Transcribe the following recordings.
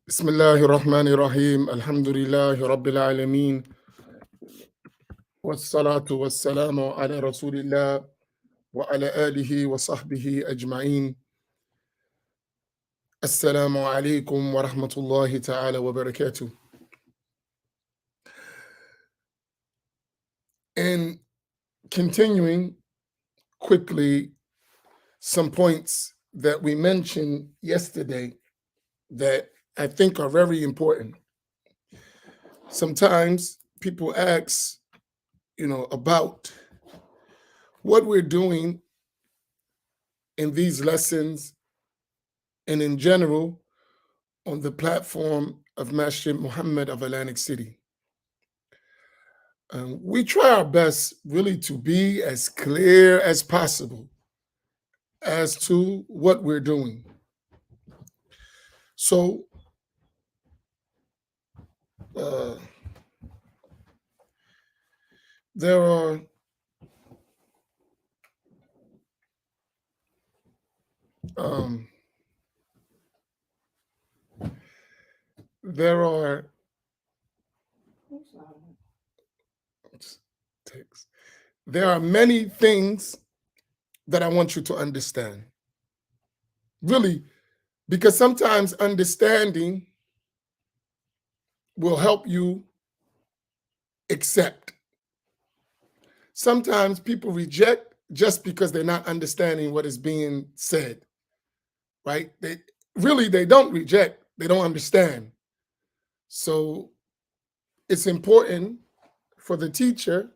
بسم الله الرحمن الرحيم الحمد لله رب العالمين والصلاة والسلام على رسول الله وعلى آله وصحبه أجمعين. السلام عليكم ورحمة الله تعالى وبركاته. And continuing quickly some points that we mentioned yesterday that I think are very important. Sometimes people ask, about what we're doing in these lessons and in general on the platform of Masjid Muhammad of Atlantic City. We try our best really to be as clear as possible as to what we're doing. So, there are many things that I want you to understand. Really, because sometimes understanding will help you accept. Sometimes people reject just because they're not understanding what is being said, right? They don't reject, they don't understand. So it's important for the teacher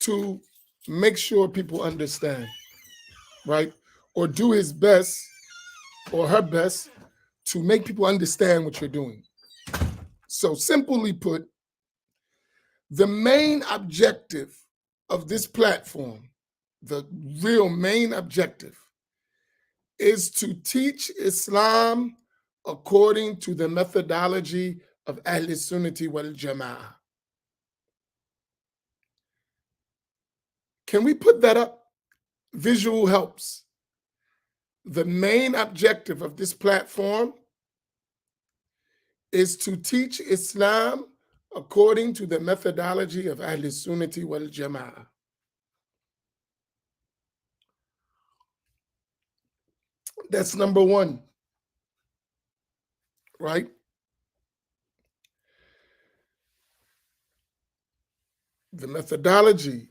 to make sure people understand, right? Or do his best or her best to make people understand what you're doing. So simply put, the main objective of this platform, the real main objective, is to teach Islam according to the methodology of Ahl Sunnati wal Jama'ah. Can we put that up? Visual helps. The main objective of this platform is to teach Islam according to the methodology of Ahl Sunnati wal Jama'ah. That's number one, right? The methodology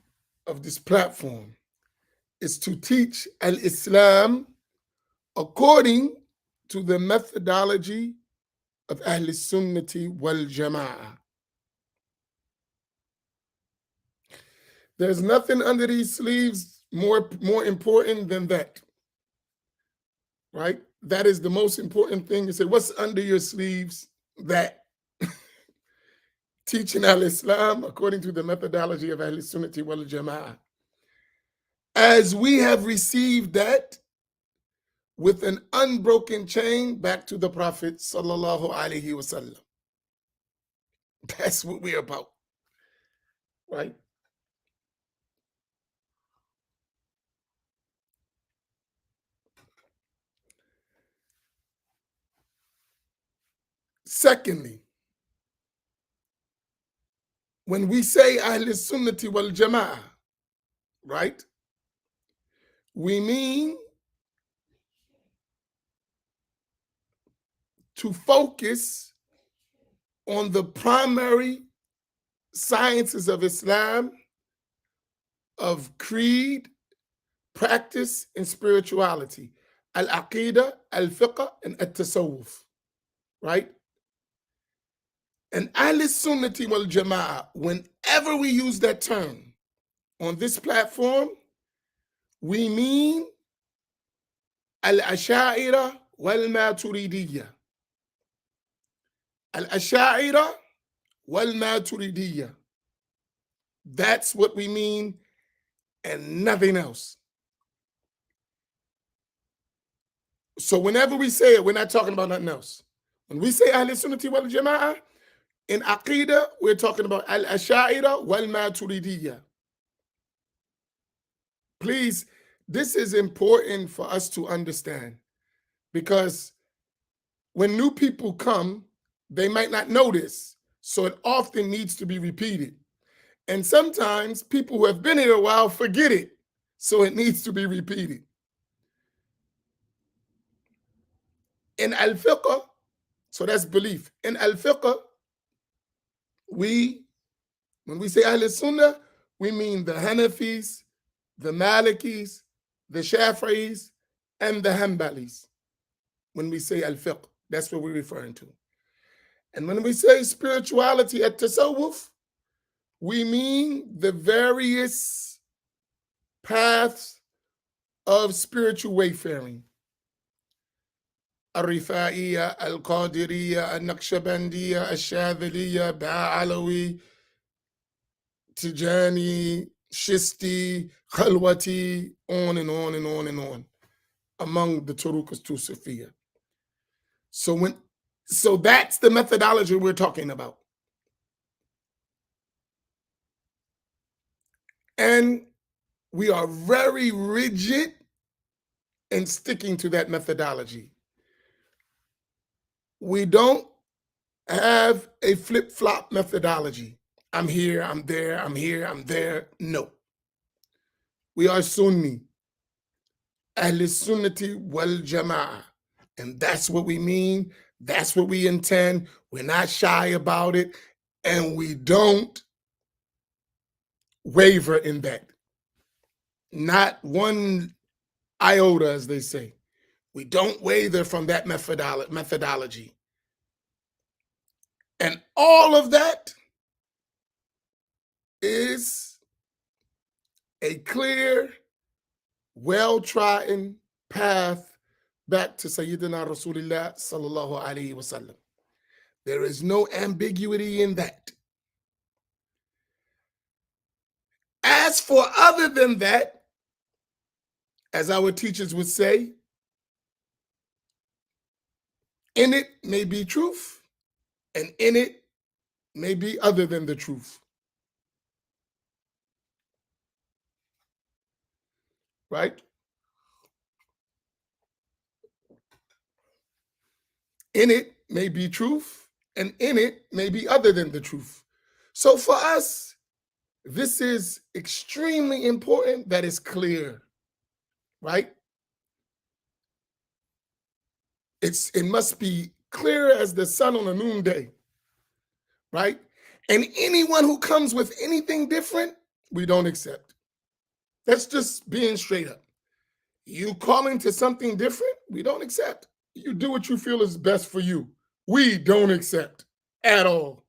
of this platform is to teach al-Islam according to the methodology of Ahl Sunnati wal Jama'ah. There's nothing under these sleeves more important than that, right? That is the most important thing. You say, what's under your sleeves? That. Teaching al-Islam according to the methodology of Ahl Sunnati wal Jama'ah. As we have received that with an unbroken chain back to the Prophet sallallahu alaihi wasallam. That's what we're about, right? Secondly, when we say Ahl Sunnati wal Jama'ah, right, we mean to focus on the primary sciences of Islam, of creed, practice, and spirituality. Al-Aqidah, Al-Fiqh, and At-Tasawwuf, right? And Ahl Sunnati wal Jama'ah, whenever we use that term on this platform, we mean Al-Asha'ira wal-Maturidiyya. Al-Asha'ira wal-Maturidiyya. That's what we mean and nothing else. So whenever we say it, we're not talking about nothing else. When we say Ahl Sunnati wal Jama'ah, in Aqidah, we're talking about Al-Asha'ira wal-Maturidiyya. Please, this is important for us to understand, because when new people come, they might not know this. So it often needs to be repeated. And sometimes people who have been here a while forget it. So it needs to be repeated. In al-fiqh, so that's belief. In al-fiqh, when we say Ahl Sunnah, we mean the Hanafis, the Malikis, the Shafi'is, and the Hanbalis. When we say al-fiqh, that's what we're referring to. And when we say spirituality at tasawwuf, we mean the various paths of spiritual wayfaring. Al-Rifa'iyya, Al-Qadiriyya, Al-Naqshbandiyya, Al-Shadhiliyya, Ba'alawi, Tijani, Shisti, Khalwati, on and on and on and on, among the Turuqas to Sufiya. So that's the methodology we're talking about. And we are very rigid in sticking to that methodology. We don't have a flip-flop methodology. I'm here, I'm there, I'm here, I'm there. No. We are Sunni, Ahl Sunnati wal Jama'ah. And that's what we mean. That's what we intend. We're not shy about it. And we don't waver in that. Not one iota, as they say. We don't waver from that methodology. And all of that is a clear, well-trodden path back to Sayyidina Rasulullah sallallahu alaihi wasallam. There is no ambiguity in that. As for other than that, as our teachers would say, in it may be truth, and in it may be other than the truth. Right? In it may be truth, and in it may be other than the truth. So for us, this is extremely important that it's clear, right? It must be clear as the sun on a noonday, right? And anyone who comes with anything different, we don't accept. That's just being straight up. You calling to something different, we don't accept. You do what you feel is best for you. We don't accept at all.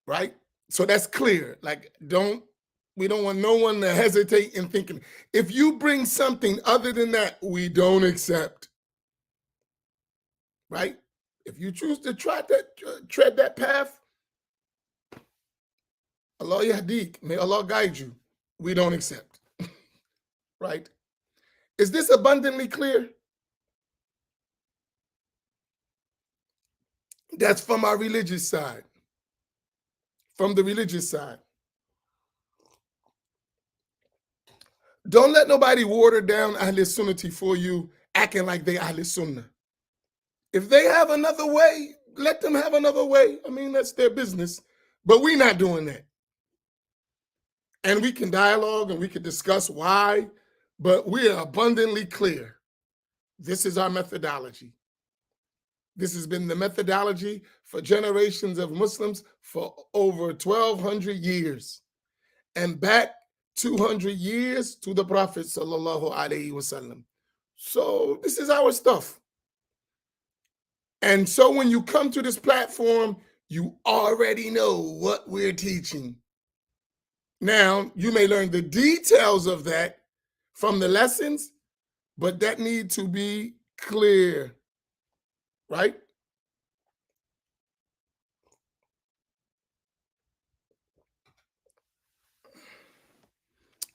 Right? So that's clear. Like, we don't want no one to hesitate in thinking. If you bring something other than that, we don't accept. Right? If you choose to tread that path, Allah yahdik, may Allah guide you. We don't accept. Right? Is this abundantly clear? That's from our religious side. From the religious side. Don't let nobody water down Ahl Sunnati for you, acting like they Ahl Sunnah. If they have another way, let them have another way. I mean, that's their business. But we're not doing that. And we can dialogue and we can discuss why, but we are abundantly clear. This is our methodology. This has been the methodology for generations of Muslims for over 1,200 years. And back 200 years to the Prophet sallallahu alaihi wasallam. So this is our stuff. And so when you come to this platform, you already know what we're teaching. Now, you may learn the details of that from the lessons, but that need to be clear, right?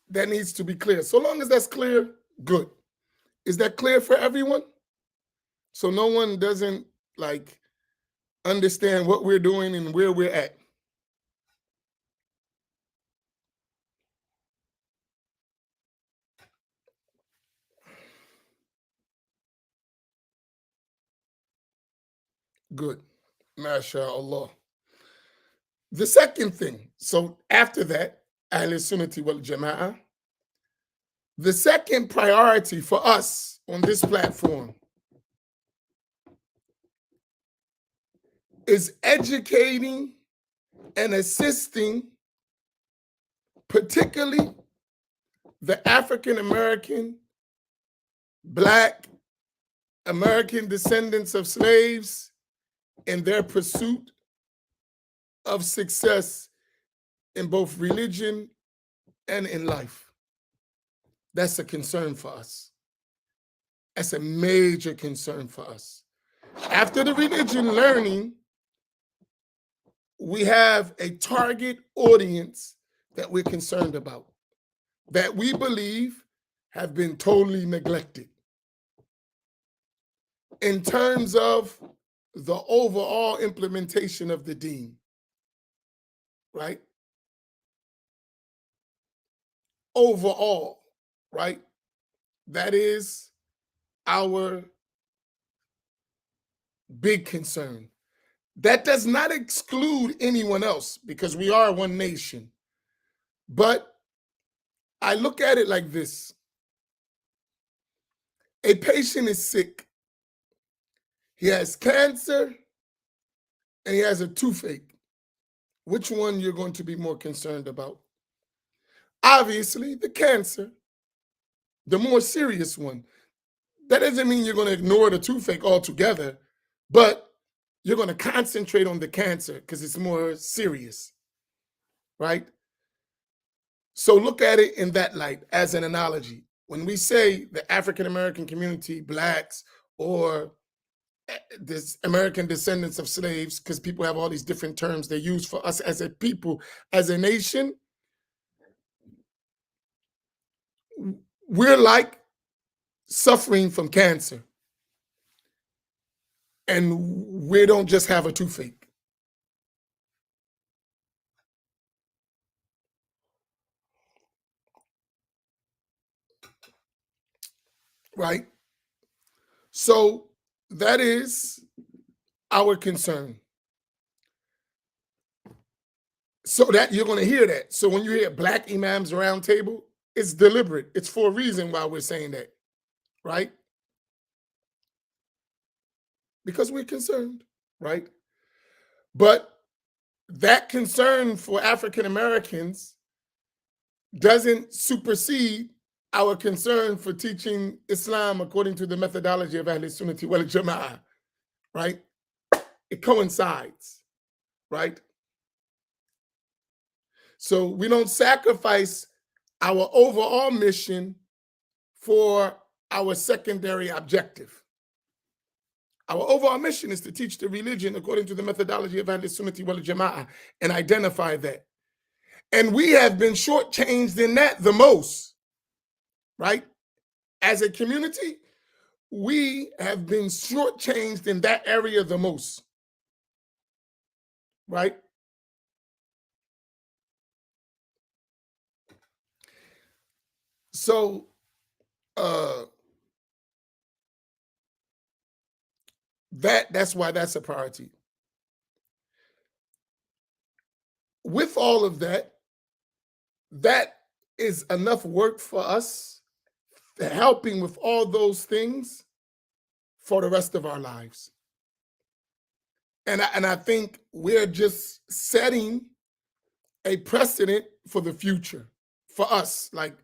That needs to be clear. So long as that's clear, good. Is that clear for everyone? So no one doesn't like understand what we're doing and where we're at. Good. MashaAllah. The second thing, so after that, Ahl Sunnati wal Jama'ah, the second priority for us on this platform is educating and assisting, particularly the African American, Black, American descendants of slaves in their pursuit of success in both religion and in life. That's a concern for us. That's a major concern for us. After the religion learning, we have a target audience that we're concerned about, that we believe have been totally neglected in terms of the overall implementation of the deen, right? Overall, right? That is our big concern. That does not exclude anyone else because we are one nation. But I look at it like this. A patient is sick. He has cancer and he has a toothache. Which one you're going to be more concerned about? Obviously, the cancer, the more serious one. That doesn't mean you're going to ignore the toothache altogether, but you're going to concentrate on the cancer because it's more serious, right? So look at it in that light as an analogy. When we say the African American community, Blacks, or this American descendants of slaves, because people have all these different terms they use for us as a people, as a nation, we're like suffering from cancer. And we don't just have a toothache. Right? So that is our concern. So that you're going to hear that. So when you hear Black Imams Roundtable, it's deliberate. It's for a reason why we're saying that, right? Because we're concerned, right? But that concern for African Americans doesn't supersede our concern for teaching Islam according to the methodology of Ahl Sunnati wal Jama'ah, right? It coincides, right? So we don't sacrifice our overall mission for our secondary objective. Our overall mission is to teach the religion according to the methodology of Ahl Sunnati wal Jama'ah and identify that. And we have been shortchanged in that the most, right? As a community, we have been shortchanged in that area the most, right? So that's why that's a priority. With all of that, that is enough work for us, helping with all those things for the rest of our lives. And I think we're just setting a precedent for the future for us. Like,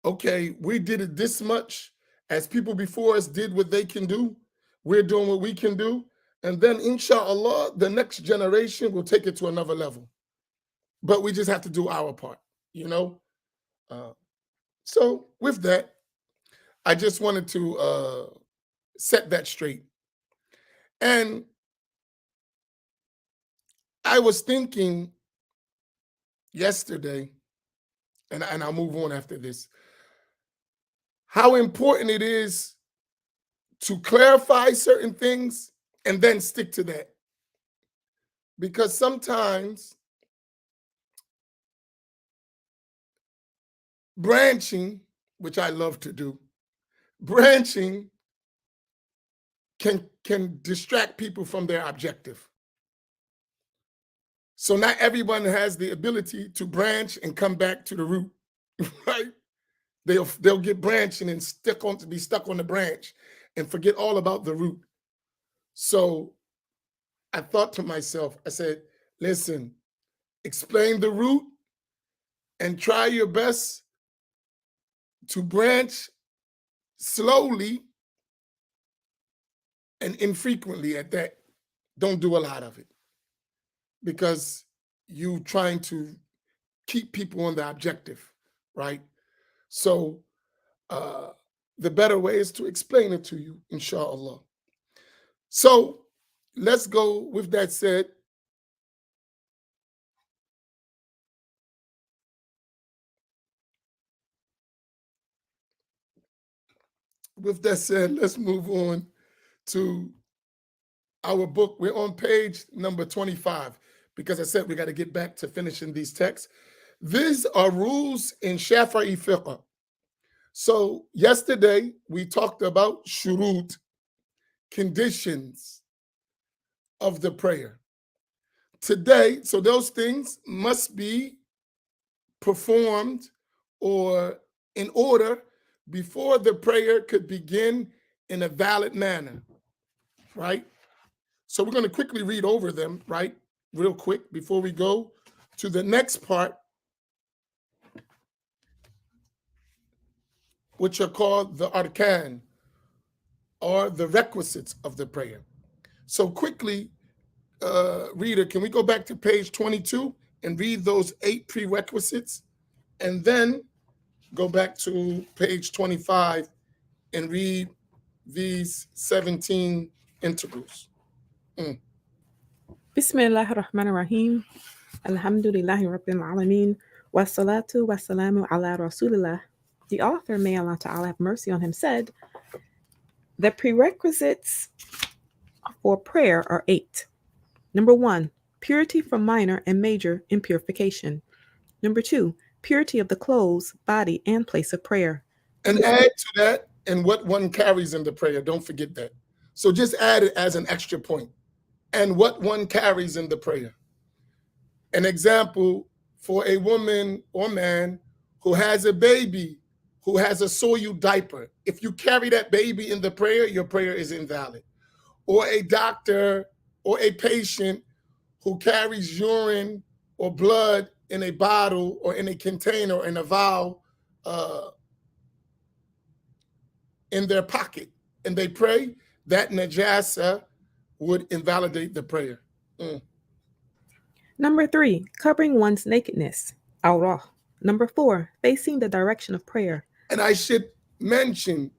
okay, we did it this much as people before us did what they can do. We're doing what we can do. And then, inshallah, the next generation will take it to another level. But we just have to do our part, you know? So with that, I just wanted to set that straight. And I was thinking yesterday, and I'll move on after this, how important it is to clarify certain things and then stick to that. Because sometimes branching, which I love to do, branching can distract people from their objective. So not everyone has the ability to branch and come back to the root, right? They'll get branching and be stuck on the branch and forget all about the root. So I thought to myself, I said, listen, explain the root and try your best to branch slowly and infrequently at that. Don't do a lot of it because you trying to keep people on the objective, right? So the better way is to explain it to you, inshallah. So let's go with that said. With that said, let's move on to our book. We're on page number 25 because I said we got to get back to finishing these texts. These are rules in Shafi'i fiqh. So yesterday we talked about shurut, conditions of the prayer. Today, so those things must be performed or in order before the prayer could begin in a valid manner, right? So we're going to quickly read over them, right? Real quick before we go to the next part, which are called the arkan, or the requisites of the prayer. So quickly, reader, can we go back to page 22 and read those 8 prerequisites? And then go back to page 25 and read these 17 integrals. Bismillah ar-Rahman ar-Rahim. Alhamdulillahi Rabbil Alameen. Wassalatu wassalamu ala Rasulillah. The author, may Allah Ta'ala have mercy on him, said, the prerequisites for prayer are 8. Number 1, purity from minor and major impurification. Number 2, purity of the clothes, body, and place of prayer. And add to that, and what one carries in the prayer. Don't forget that. So just add it as an extra point. And what one carries in the prayer. An example for a woman or man who has a baby, who has a soiled diaper. If you carry that baby in the prayer, your prayer is invalid. Or a doctor or a patient who carries urine or blood in a bottle or in a container or in a vial in their pocket, and they pray, that najasa would invalidate the prayer. Number 3, covering one's nakedness. Awrah. Number 4, facing the direction of prayer. And I should mention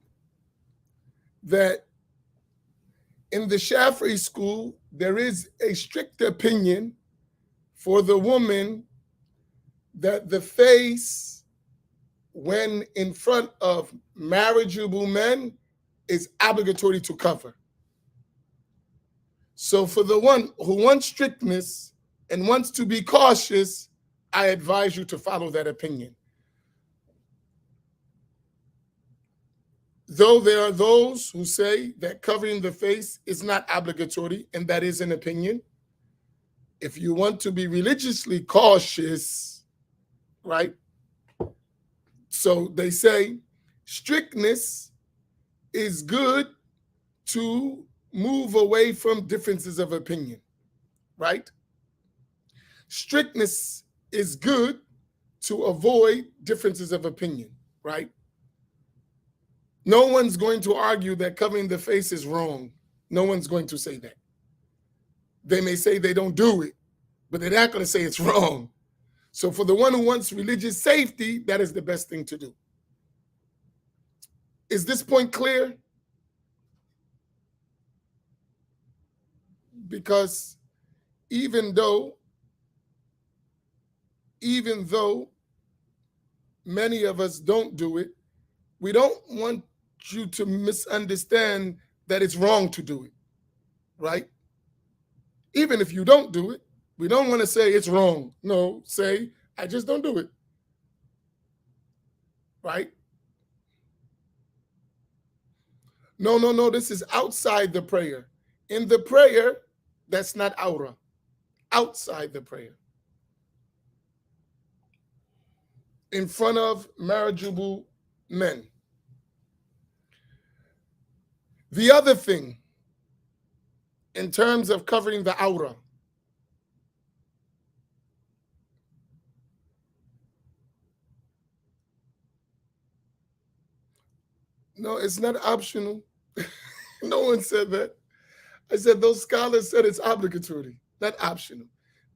that in the Shafi'i school, there is a strict opinion for the woman that the face, when in front of marriageable men, is obligatory to cover. So for the one who wants strictness and wants to be cautious, I advise you to follow that opinion. Though there are those who say that covering the face is not obligatory, and that is an opinion. If you want to be religiously cautious, right? So they say strictness is good to move away from differences of opinion, right? Strictness is good to avoid differences of opinion, right? No one's going to argue that covering the face is wrong. No one's going to say that. They may say they don't do it, but they're not going to say it's wrong. So for the one who wants religious safety, that is the best thing to do. Is this point clear? Because even though many of us don't do it, we don't want you to misunderstand that it's wrong to do it, right? Even if you don't do it, we don't want to say it's wrong. No, say, I just don't do it, right? No. This is outside the prayer. In the prayer, that's not aura. Outside the prayer. In front of marriageable men. The other thing, in terms of covering the aura, no, it's not optional. No one said that. I said those scholars said it's obligatory, not optional.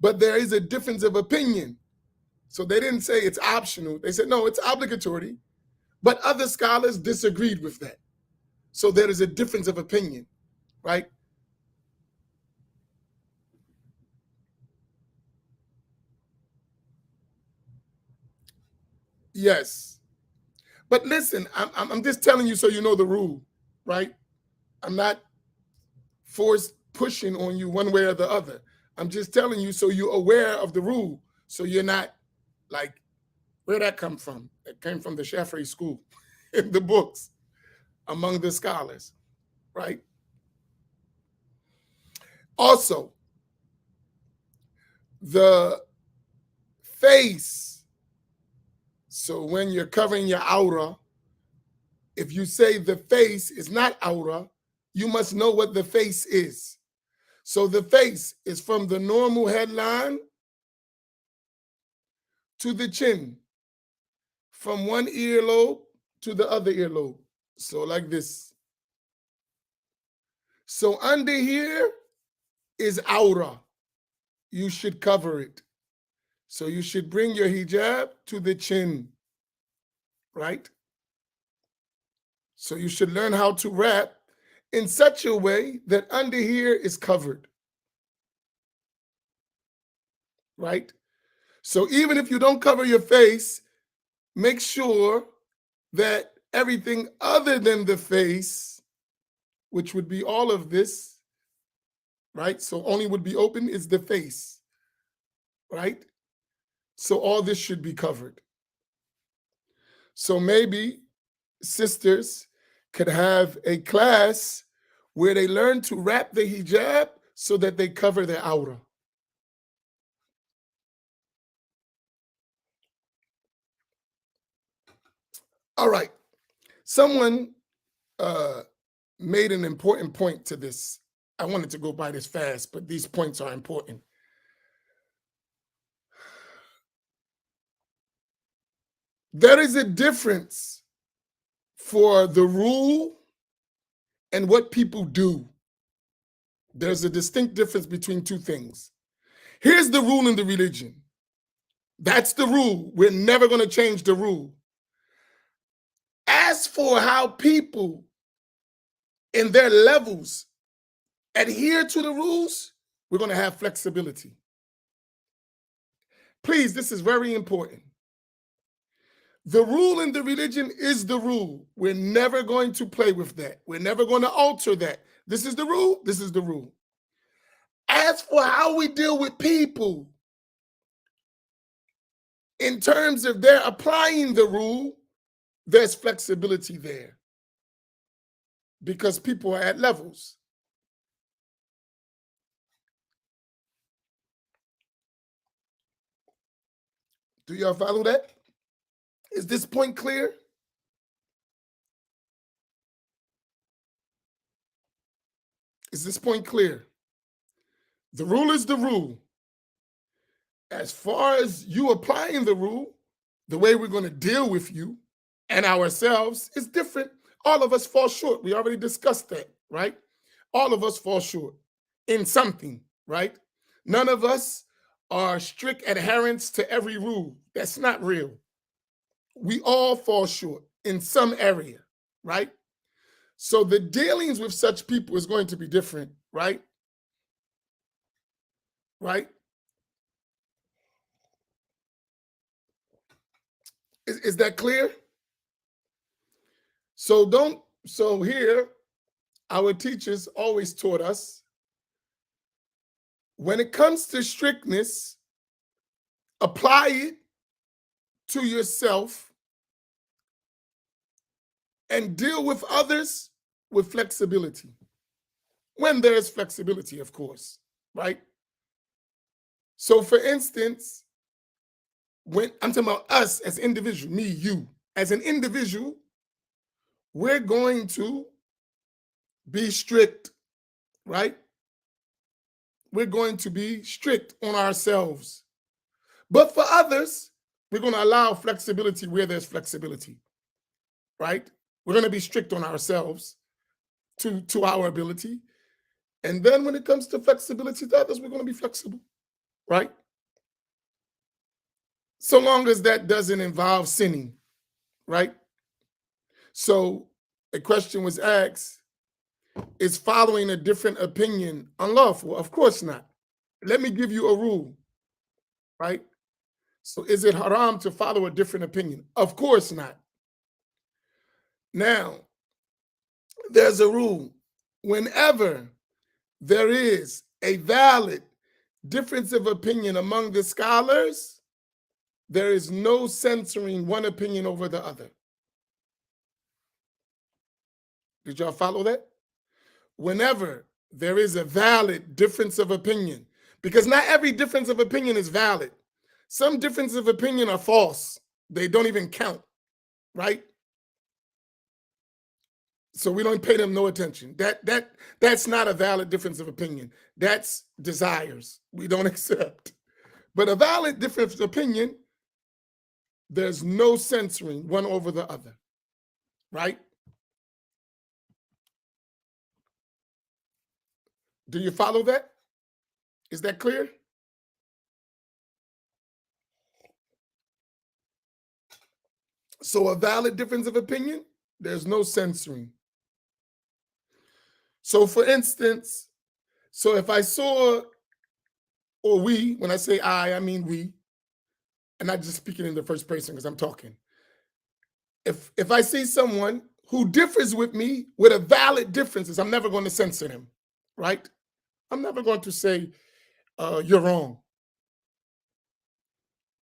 But there is a difference of opinion. So they didn't say it's optional. They said, no, it's obligatory. But other scholars disagreed with that. So there is a difference of opinion, right? Yes. But listen, I'm just telling you so you know the rule, right? I'm not forced pushing on you one way or the other. I'm just telling you so you're aware of the rule. So you're not like, where'd that come from? It came from the Shafi'i school in the books among the scholars, right? Also, the face. So when you're covering your aura, if you say the face is not aura, you must know what the face is. So the face is from the normal headline to the chin, from one earlobe to the other earlobe. So like this. So under here is aura. You should cover it. So you should bring your hijab to the chin, right? So you should learn how to wrap in such a way that under here is covered, right? So even if you don't cover your face, make sure that everything other than the face, which would be all of this, right? So only would be open is the face, right? So all this should be covered. So maybe sisters could have a class where they learn to wrap the hijab so that they cover their aura. All right. Someone made an important point to this. I wanted to go by this fast, but these points are important. There is a difference for the rule and what people do. There's a distinct difference between two things. Here's the rule in the religion. That's the rule. We're never going to change the rule. As for how people in their levels adhere to the rules, we're going to have flexibility. Please, this is very important. The rule in the religion is the rule. We're never going to play with that. We're never going to alter that. This is the rule. This is the rule. As for how we deal with people in terms of their applying the rule, there's flexibility there because people are at levels. Do y'all follow that? Is this point clear? Is this point clear? The rule is the rule. As far as you applying the rule, the way we're going to deal with you and ourselves is different. All of us fall short. We already discussed that, right? All of us fall short in something, right? None of us are strict adherents to every rule. That's not real. We all fall short in some area, right? So the dealings with such people is going to be different, right? Right? Is that clear? So here, our teachers always taught us, when it comes to strictness, apply it to yourself and deal with others with flexibility. When there is flexibility, of course, right? So for instance, when I'm talking about us as individual, me, you, as an individual, we're going to be strict, right? We're going to be strict on ourselves. But for others, we're going to allow flexibility where there's flexibility, right? We're going to be strict on ourselves to our ability. And then when it comes to flexibility to others, we're going to be flexible, right? So long as that doesn't involve sinning, right? So a question was asked, is following a different opinion unlawful? Of course not. Let me give you a rule, right? So is it haram to follow a different opinion? Of course not. Now, there's a rule. Whenever there is a valid difference of opinion among the scholars, there is no censoring one opinion over the other. Did y'all follow that? Whenever there is a valid difference of opinion, because not every difference of opinion is valid. Some differences of opinion are false. They don't even count, right? So we don't pay them no attention. That's not a valid difference of opinion. That's desires we don't accept. But a valid difference of opinion, there's no censoring one over the other, right? Do you follow that? Is that clear? So a valid difference of opinion, there's no censoring. So for instance, so if I saw, or we, when I say I mean we, and not just speaking in the first person because I'm talking. If I see someone who differs with me with a valid differences, I'm never going to censor them, right? I'm never going to say, you're wrong.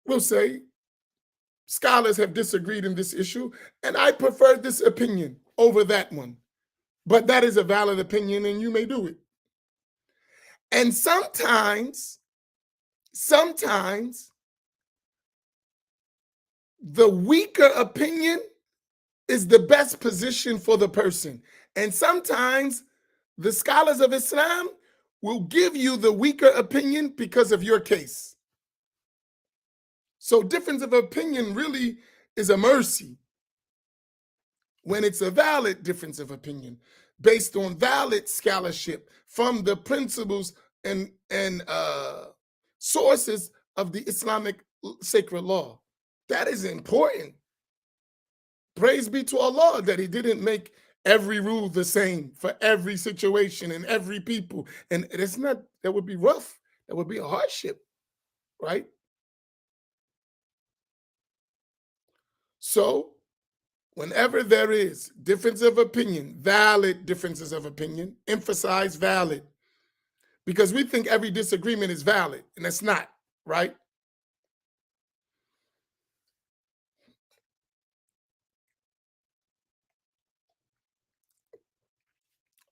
We'll say, scholars have disagreed in this issue, and I prefer this opinion over that one. But that is a valid opinion, and you may do it. And sometimes the weaker opinion is the best position for the person. And sometimes the scholars of Islam will give you the weaker opinion because of your case. So difference of opinion really is a mercy when it's a valid difference of opinion based on valid scholarship from the principles and sources of the Islamic sacred law. That is important. Praise be to Allah that He didn't make every rule the same for every situation and every people. And it's not, that would be rough. That would be a hardship, right? So whenever there is difference of opinion, valid differences of opinion, emphasize valid, because we think every disagreement is valid, and it's not, right?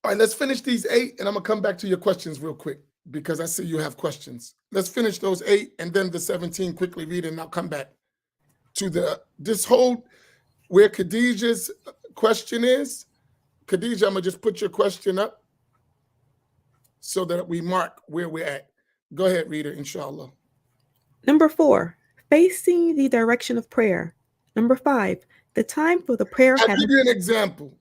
All right, let's finish these 8, and I'm gonna come back to your questions real quick because I see you have questions. Let's finish those 8 and then the 17 quickly read, and I'll come back to this whole where Khadijah's question is. Khadijah, I'm gonna just put your question up so that we mark where we're at. Go ahead, reader, inshallah. Number 4, facing the direction of prayer. Number 5, the time for the prayer. I'll give you an example.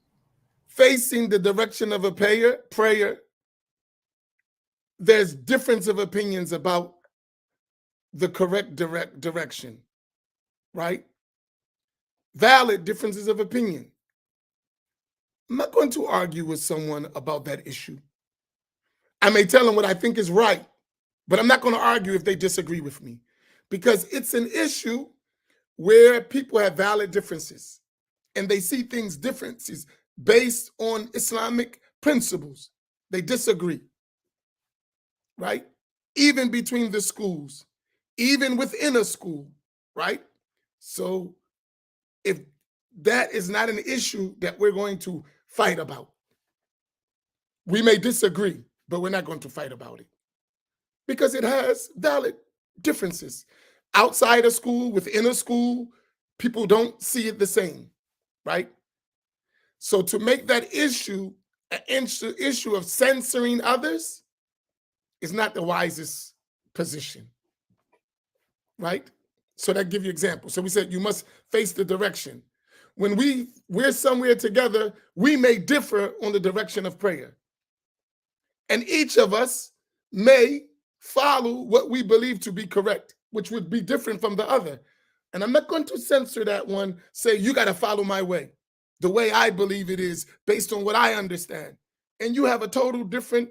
Facing the direction of a prayer, there's difference of opinions about the correct direction, right? Valid differences of opinion. I'm not going to argue with someone about that issue. I may tell them what I think is right, but I'm not going to argue if they disagree with me because it's an issue where people have valid differences and they see things differences based on Islamic principles. They disagree, right? Even between the schools, even within a school, right? So if that is not an issue that we're going to fight about, We may disagree, but we're not going to fight about it because it has valid differences. Outside of school, within a school, people don't see it the same, right? So to make that issue an issue of censoring others is not the wisest position, right? So that give you example. So we said you must face the direction. When we're somewhere together, we may differ on the direction of prayer. And each of us may follow what we believe to be correct, which would be different from the other. And I'm not going to censor that one, say, you got to follow my way, the way I believe it is, based on what I understand. And you have a total different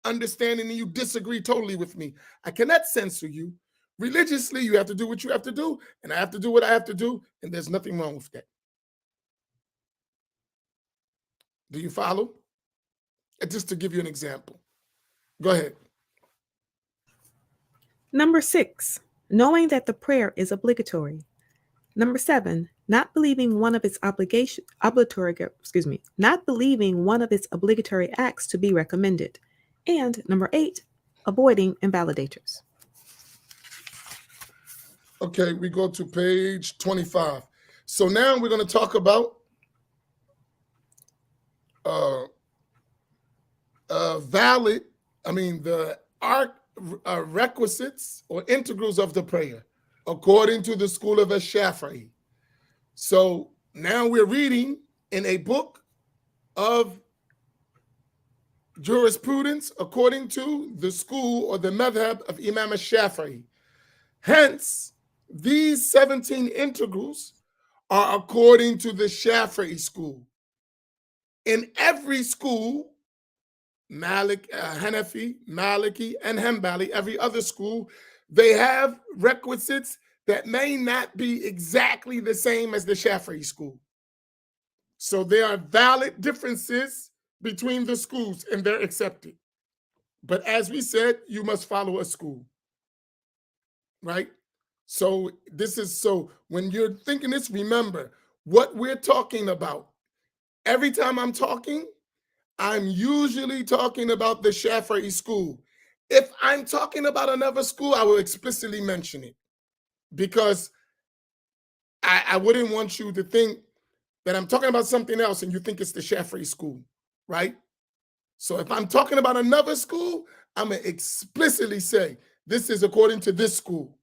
understanding and you disagree totally with me. I cannot censor you. Religiously, you have to do what you have to do, and I have to do what I have to do, and there's nothing wrong with that. Do you follow? Just to give you an example. Go ahead. Number 6, knowing that the prayer is obligatory. Number 7, not believing one of its obligatory acts to be recommended. And number 8, avoiding invalidators. Okay, we go to page 25. So now we're going to talk about the requisites or integrals of the prayer, according to the school of Ash-Shafi'i. So now we're reading in a book of jurisprudence according to the school or the madhab of Imam Ash-Shafi'i. Hence, these 17 integrals are according to the Shafi'i school. In every school, Hanafi, Maliki, and Hanbali, every other school, they have requisites that may not be exactly the same as the Shafi'i school. So there are valid differences between the schools and they're accepted. But as we said, you must follow a school, right? So when you're thinking this, remember what we're talking about. Every time I'm talking, I'm usually talking about the Shafi'i school. If I'm talking about another school, I will explicitly mention it because I wouldn't want you to think that I'm talking about something else and you think it's the Shafi'i school, right? So if I'm talking about another school, I'm going to explicitly say, this is according to this school,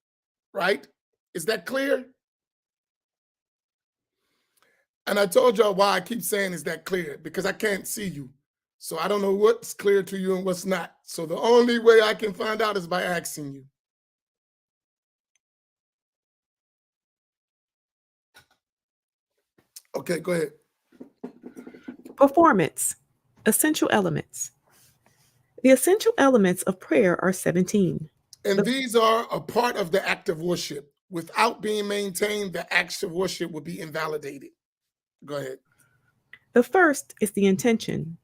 right? Is that clear? And I told y'all why I keep saying is that clear, because I can't see you. So I don't know what's clear to you and what's not. So the only way I can find out is by asking you. Okay, go ahead. Performance. Essential elements. The essential elements of prayer are 17. And these are a part of the act of worship. Without being maintained, the act of worship will be invalidated. Go ahead. The first is the intention.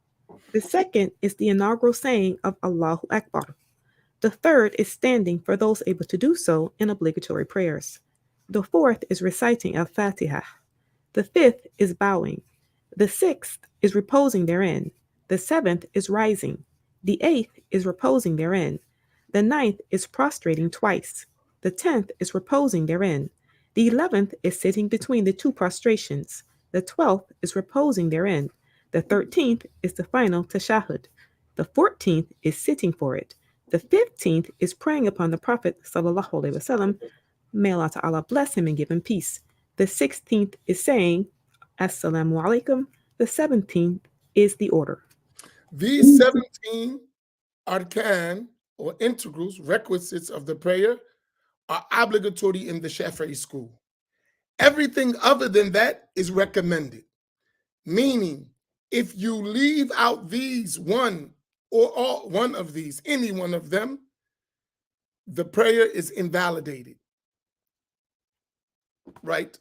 The second is the inaugural saying of Allahu Akbar. The third is standing for those able to do so in obligatory prayers. The fourth is reciting Al-Fatiha. The fifth is bowing. The sixth is reposing therein. The seventh is rising. The eighth is reposing therein. The ninth is prostrating twice. The 10th is reposing therein. The 11th is sitting between the two prostrations. The 12th is reposing therein. The 13th is the final tashahhud. The 14th is sitting for it. The 15th is praying upon the Prophet sallallahu alaihi wasallam. May Allah Ta'ala bless him and give him peace. The 16th is saying Assalamu alaikum. The 17th is the order. These 17 arkan or integrals, requisites of the prayer, are obligatory in the Shafi'i school. Everything other than that is recommended. Meaning, if you leave out these one or all one of these, any one of them, the prayer is invalidated. Right?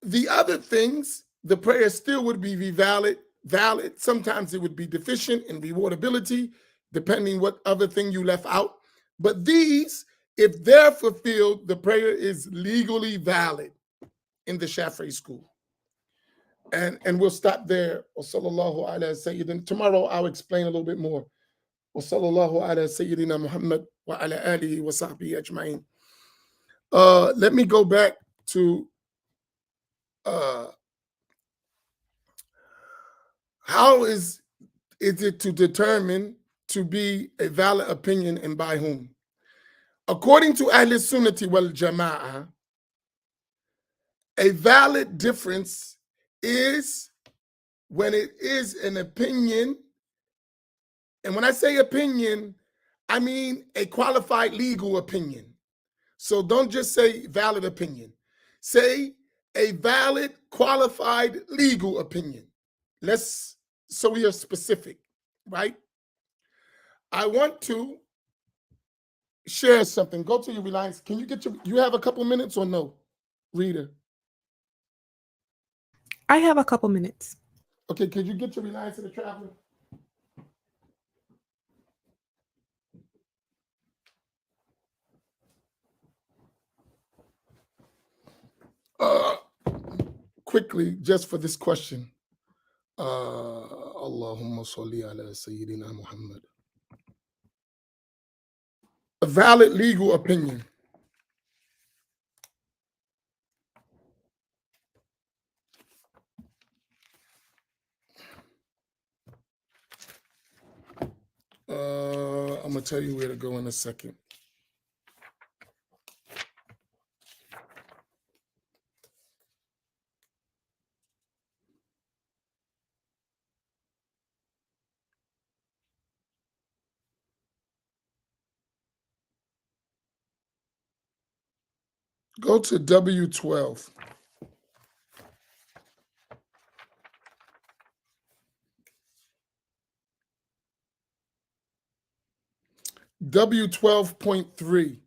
The other things, the prayer still would be valid. Sometimes it would be deficient in rewardability, depending what other thing you left out. But these, if they're fulfilled, the prayer is legally valid in the Shafi'i school. And we'll stop there. Sallallahu ala Sayyidina. Tomorrow I'll explain a little bit more. Sallallahu ala Sayyidina Muhammad wa ala alihi wa sahbihi ajma'in. Let me go back to how is it to determine to be a valid opinion and by whom? According to Ahl Sunnati wal Jama'ah, a valid difference is when it is an opinion. And when I say opinion, I mean a qualified legal opinion. So don't just say valid opinion. Say a valid, qualified legal opinion. So we are specific, right? I want to share something. Go to your Reliance. Can you you have a couple minutes or no, reader? I have a couple minutes. Okay, could you get your Reliance to the Traveler? Quickly, just for this question. Allahumma salli ala Sayyidina Muhammad. A valid legal opinion. I'm gonna tell you where to go in a second. Go to W12. W12.3,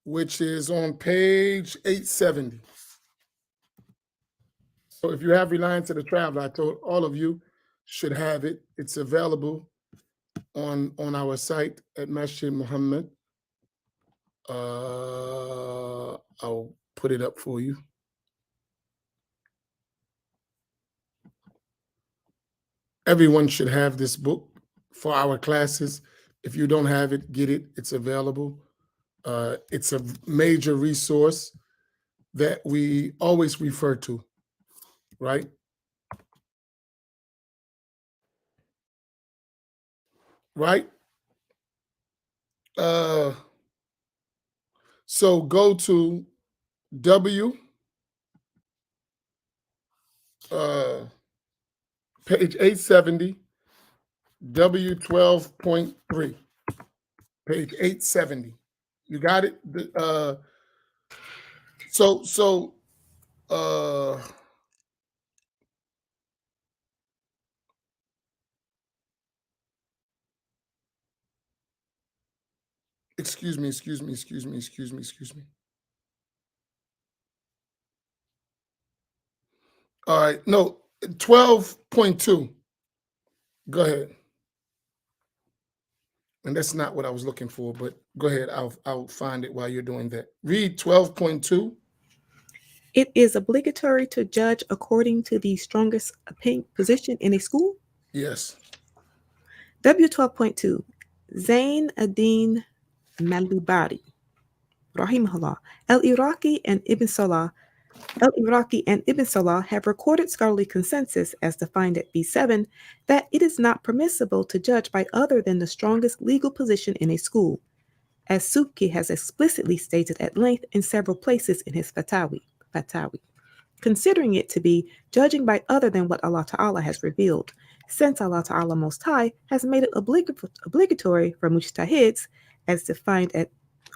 which is on page 870. So if you have Reliance to the Traveler, I told all of you should have it. It's available on our site at Masjid Muhammad. I'll put it up for you. Everyone should have this book for our classes. If you don't have it, get it. It's available. It's a major resource that we always refer to, right? Right? So go to page 870, W12.3, page 870. You got it? Excuse me. All right, no, 12.2. Go ahead. And that's not what I was looking for, but go ahead. I'll find it while you're doing that. Read 12.2. It is obligatory to judge according to the strongest position in a school? Yes. W12.2, Zain ad-Din Malubari, rahimahullah, Al-Iraqi and Ibn Salah have recorded scholarly consensus, as defined at B7, that it is not permissible to judge by other than the strongest legal position in a school, as Subki has explicitly stated at length in several places in his Fatawi, considering it to be judging by other than what Allah Ta'ala has revealed, since Allah Ta'ala Most High has made it obligatory for mujtahids, as defined at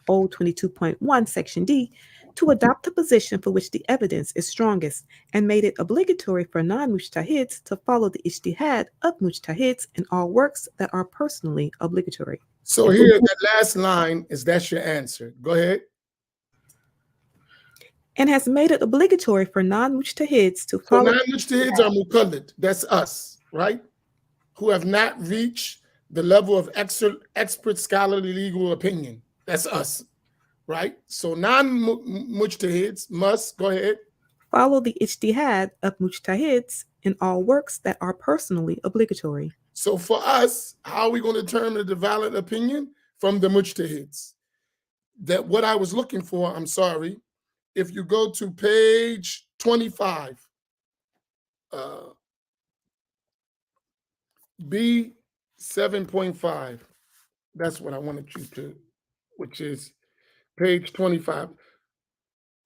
O22.1 section D, to adopt the position for which the evidence is strongest, and made it obligatory for non-mujtahids to follow the ijtihad of mujtahids in all works that are personally obligatory. So here, that last line that's your answer. Go ahead. And has made it obligatory for non-mujtahids to follow. So non-mujtahids are muqallid. That's us, right? Who have not reached the level of expert scholarly legal opinion. That's us, right? So non-mujtahids must, go ahead. Follow the ijtihad of mujtahids in all works that are personally obligatory. So for us, how are we going to determine the valid opinion? From the mujtahids. That what I was looking for, I'm sorry, if you go to page 25, B 7.5, that's what I wanted you to, which is page 25.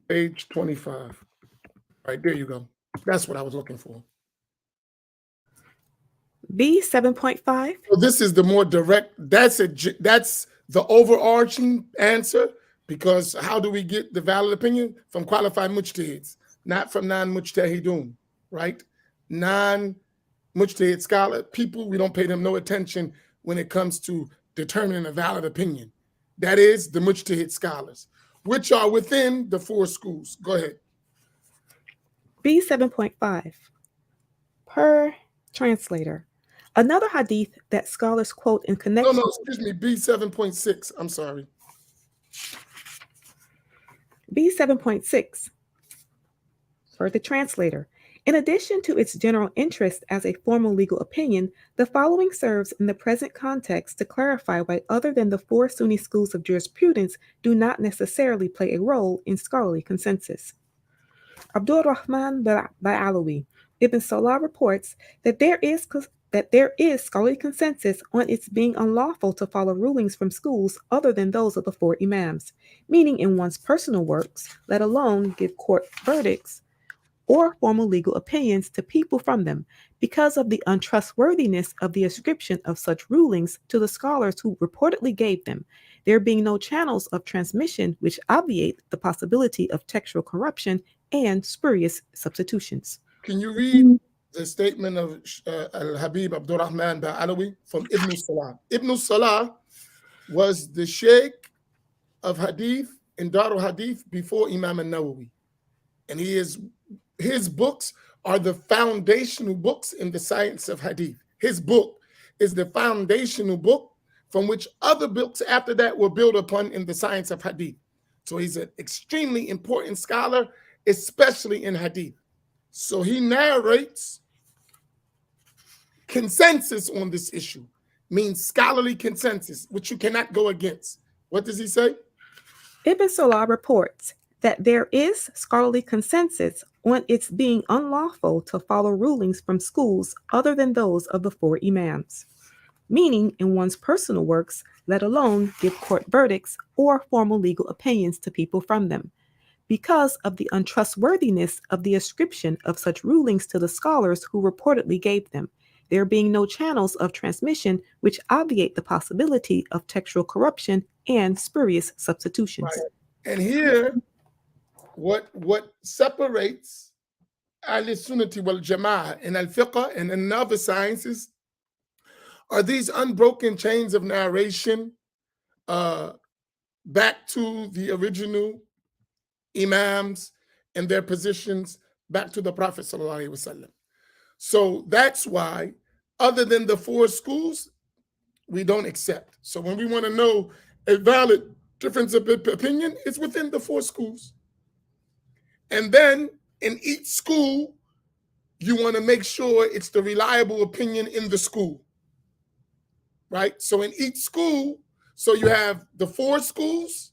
Page 25. Right, there you go. That's what I was looking for. B 7.5. So this is the more direct, that's the overarching answer, because how do we get the valid opinion? From qualified mujtahids, not from non-mujtahidun, right? Non-mujtahid scholar, people, we don't pay them no attention when it comes to determining a valid opinion. That is the mujtahid scholars, which are within the four schools. Go ahead. B 7.5. Per translator. Another hadith that scholars quote in No, connection. excuse me, B 7.6. I'm sorry. B 7.6. Per the translator. In addition to its general interest as a formal legal opinion, the following serves in the present context to clarify why other than the four Sunni schools of jurisprudence do not necessarily play a role in scholarly consensus. Abdul Rahman Ba'alawi, Ibn Salah reports that there is scholarly consensus on its being unlawful to follow rulings from schools other than those of the four imams, meaning in one's personal works, let alone give court verdicts or formal legal opinions to people from them, because of the untrustworthiness of the ascription of such rulings to the scholars who reportedly gave them, there being no channels of transmission which obviate the possibility of textual corruption and spurious substitutions. Can you read the statement of Al-Habib Abdurrahman Ba'alawi from Ibn Salah? Ibn Salah was the sheikh of hadith in Darul Hadith before Imam al-Nawawi. And his books are the foundational books in the science of hadith. His book is the foundational book from which other books after that were built upon in the science of hadith. So he's an extremely important scholar, especially in hadith. So he narrates consensus on this issue, means scholarly consensus, which you cannot go against. What does he say? Ibn Salah reports that there is scholarly consensus on its being unlawful to follow rulings from schools other than those of the four imams, meaning in one's personal works, let alone give court verdicts or formal legal opinions to people from them, because of the untrustworthiness of the ascription of such rulings to the scholars who reportedly gave them, there being no channels of transmission which obviate the possibility of textual corruption and spurious substitutions. Right. And here, what separates Ahl-Sunnati wal Jama'ah and Al-Fiqh and in other sciences are these unbroken chains of narration back to the original imams and their positions back to the Prophet sallallahu alaihi wasallam. So that's why, other than the four schools, we don't accept. So when we want to know a valid difference of opinion, it's within the four schools. And then in each school, you want to make sure it's the reliable opinion in the school, right? So in each school, so you have the four schools,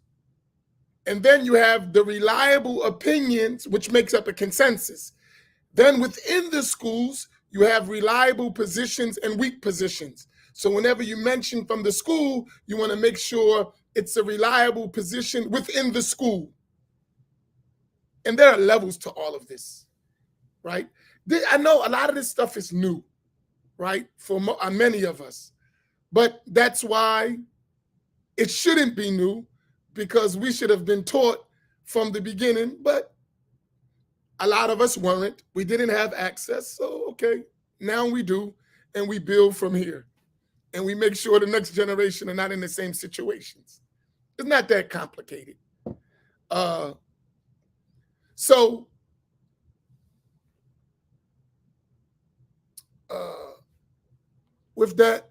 and then you have the reliable opinions, which makes up a consensus. Then within the schools, you have reliable positions and weak positions. So whenever you mention from the school, you want to make sure it's a reliable position within the school. And there are levels to all of this, right? I know a lot of this stuff is new, right, for many of us. But that's why it shouldn't be new, because we should have been taught from the beginning, but a lot of us weren't. We didn't have access. So, okay, now we do, and we build from here. And we make sure the next generation are not in the same situations. It's not that complicated. With that,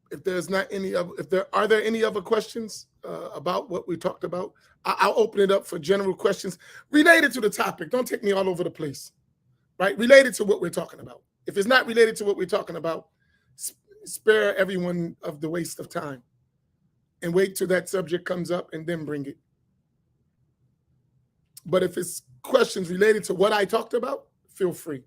if there's not any other, are there any other questions? about what we talked about. I'll open it up for general questions related to the topic. Don't take me all over the place, right? Related to what we're talking about. If it's not related to what we're talking about, spare everyone of the waste of time and wait till that subject comes up and then bring it. But if it's questions related to what I talked about, feel free.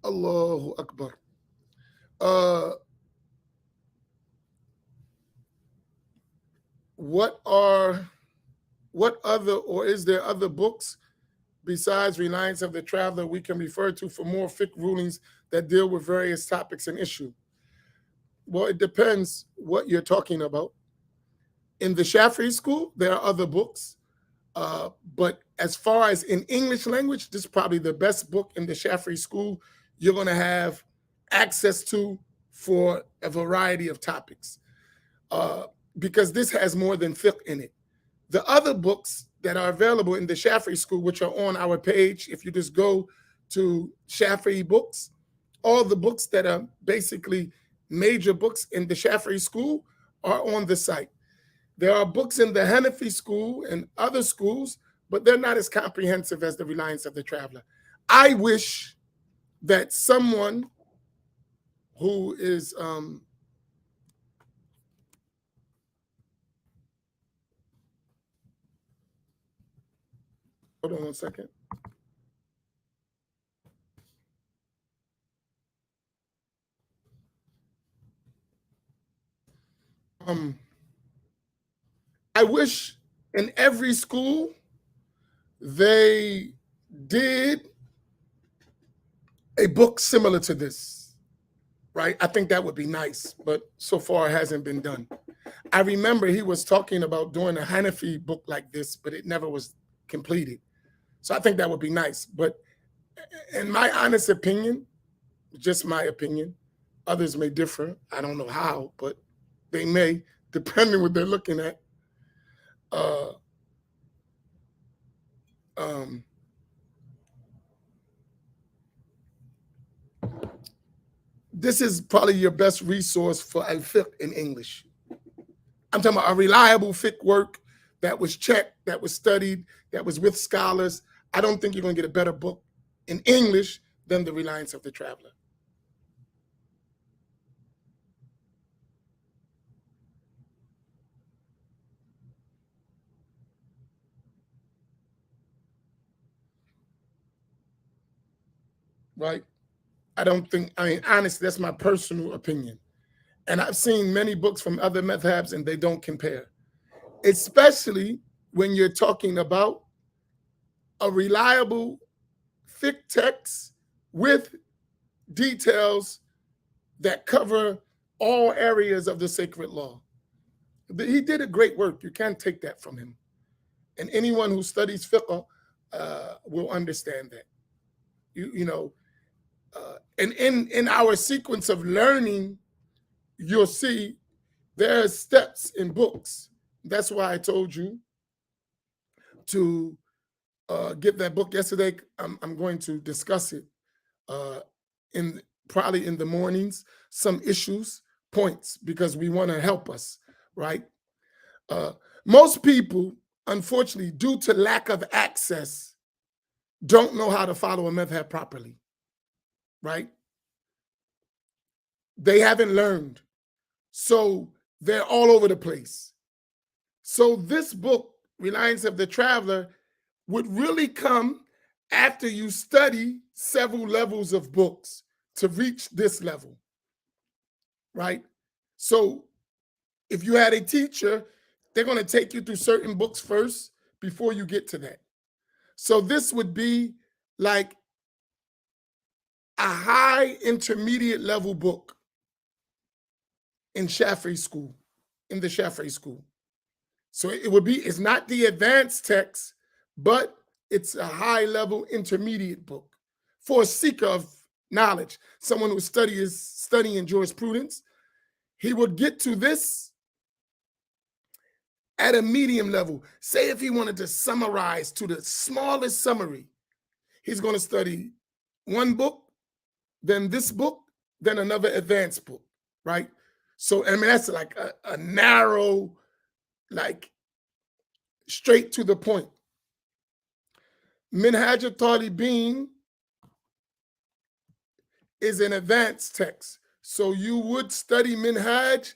Allahu Akbar. What other, or is there other books besides Reliance of the Traveler we can refer to for more fiqh rulings that deal with various topics and issues? Well, it depends what you're talking about. In the Shafi'i school, there are other books. But as far as in English language, this is probably the best book in the Shafi'i school you're going to have access to for a variety of topics, because this has more than fiqh in it. The other books that are available in the Shafi'i school, which are on our page, if you just go to Shafi'i books, all the books that are basically major books in the Shafi'i school are on the site. There are books in the Hanafi school and other schools, but they're not as comprehensive as the Reliance of the Traveler. I wish that someone who is hold on one second. I wish in every school they did a book similar to this, right? I think that would be nice, but so far it hasn't been done. I remember he was talking about doing a Hanafi book like this, but it never was completed. So I think that would be nice. But in my honest opinion, just my opinion, others may differ. I don't know how, but they may, depending what they're looking at. This is probably your best resource for al-fiqh in English. I'm talking about a reliable fiqh work that was checked, that was studied, that was with scholars. I don't think you're going to get a better book in English than the Reliance of the Traveler. Right? I mean, honestly, that's my personal opinion. And I've seen many books from other madhabs and they don't compare, especially when you're talking about a reliable fiqh text with details that cover all areas of the sacred law. He did a great work. You can't take that from him. And anyone who studies fiqh will understand that. And in our sequence of learning, you'll see there are steps in books. That's why I told you to get that book yesterday. I'm going to discuss it probably in the mornings, some issues, points, because we want to help us, right? Most people, unfortunately, due to lack of access, don't know how to follow a madhab properly, right? They haven't learned. So they're all over the place. So this book, Reliance of the Traveler, would really come after you study several levels of books to reach this level, right? So if you had a teacher, they're going to take you through certain books first before you get to that. So this would be like a high intermediate level book in Shafi'i school, in the Shafi'i school. So it's not the advanced text, but it's a high level intermediate book for a seeker of knowledge, someone who studying jurisprudence. He would get to this at a medium level. Say if he wanted to summarize to the smallest summary, he's going to study one book, then this book, then another advanced book, right? So, I mean, that's like a narrow, like straight to the point. Minhaj al-Talibin is an advanced text. So you would study Minhaj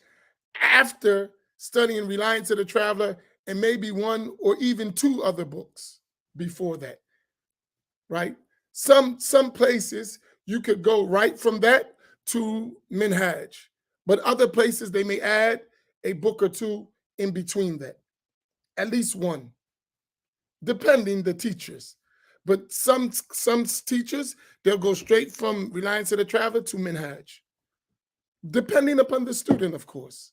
after studying Reliance of the Traveler and maybe one or even two other books before that, right? Some places you could go right from that to Minhaj, but other places they may add a book or two in between that, at least one, depending the teachers. But some teachers, they'll go straight from Reliance of the Traveler to Minhaj, depending upon the student, of course.